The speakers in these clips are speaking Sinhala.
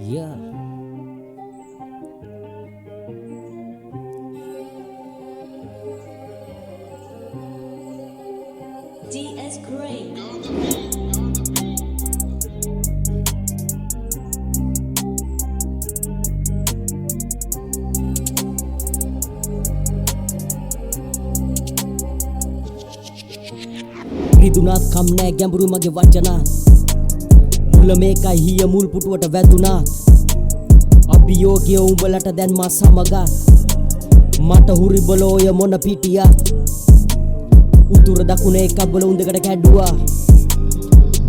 Yeah. DS Gray. රිදුනාත් කම් නෑ ගැඹුරු මගේ වචනාත් මුල මේකයි හිය මුල් පුටුවට වැදුනාත් අභියෝගය උඹලට දැන් මා සමගත් මට හුරිබල ඔය මොන පිටියත් උතුර දකුණ එකක් බල උන්දකට කැඩුවා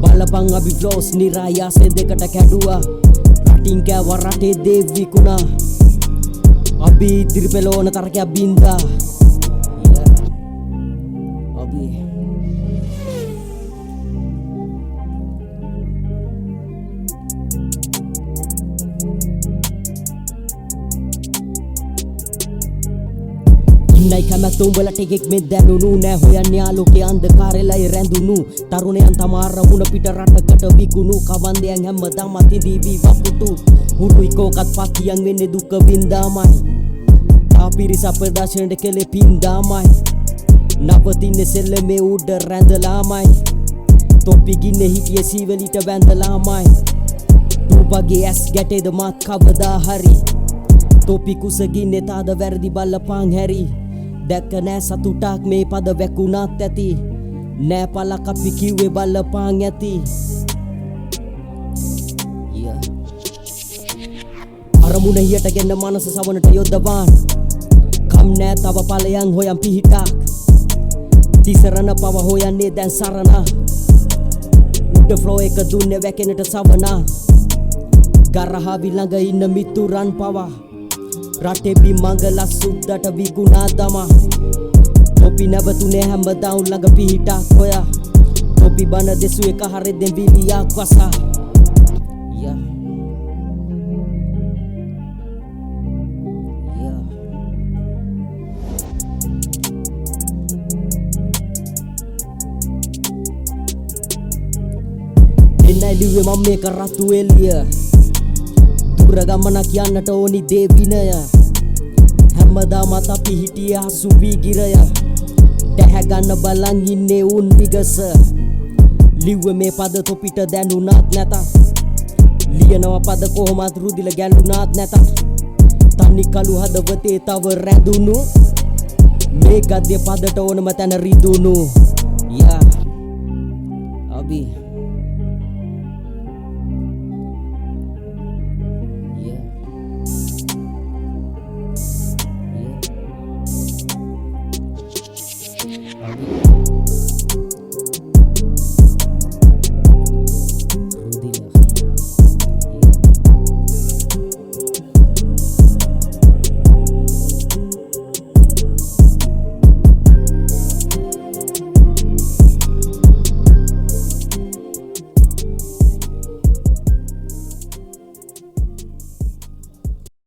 බලපං අපි ෆ්ලෝස් නිරායාසේ දෙකට කැඩුවා රටින් කෑව රටේ දේව විකුණා අපි ඉදිරි පෙළ ඕන තරකයක් බින්දා අපි ඉන්නයි කැමැත්ත උඹලට එකෙක් මෙ දැනුණු නෑ හොයන්නේ ආලෝකයේ අන්ධකාරෙලයි රැඳුණු තරුණයන් තම අරමුණ පිට රටකට විකුණු කවන්දයන් හැමදාම අතිදීවි වකුටු හුරුයි කෝකත් පතියන් වෙන්නේ දුක වින්දාමයි තාපිරිස ප්‍රදර්ශනට කෙලේ පින්දාමයි නවතින්නේ සෙල්ලමේ උඩ රැඳලාමයි තොපි ගින්නේ හිටියේ සීවලිට වැඳලාමයි දුපගේ ඇස් ගැටේද මාත් කවදා හරි තොපි කුසගින්නේ තාද වැරදි බලපං හැරි දැක්ක නෑ සතුටක් මේ පද වැකුණත් ඇති නෑ පලක් අපි කිව්වේ බලපං ඇති අරමුණ හියට ගෙන්න මනස සවනට යොදවාන් කම් නෑ තව පලයන් හොයන් පිහිටක් තිසරණ පව හොයන්නේ දැන් සරණ උඩ ෆ්ලෝ එක දුන්නේ වැකෙනට සවනා ගරහාවි ළඟ ඉන්න මිතුරන් පවා රටේ බිමංගල සුද්දට විකුණා දමා තොපි නැවතුනේ හැමදාම ළඟ පිහිටක් හොයා තොපි බන දෙසු එක හරෙද්දෙන් බිලියක් වසා එන්නයි ලිව්වේ මම මේක රතු එළිය දුර ගමනක් යන්නට ඕනි දේ විනය හැමදාමත් අපි හිටියේ හසු වී ගිරය දැහැ ගන්න බලන් ඉන්නේ උන් විගස ලිව්වේ මේ පද තොපිට දැනුණාත් නැතත් ලියනවා පද කොහොමත් රුදිල ගැලුණාත් නැතත් තනි කළු හදවතේ තව රැඳුණු මේ ගද්‍ය පදට ඕනම තැන රිදුණු යා අබි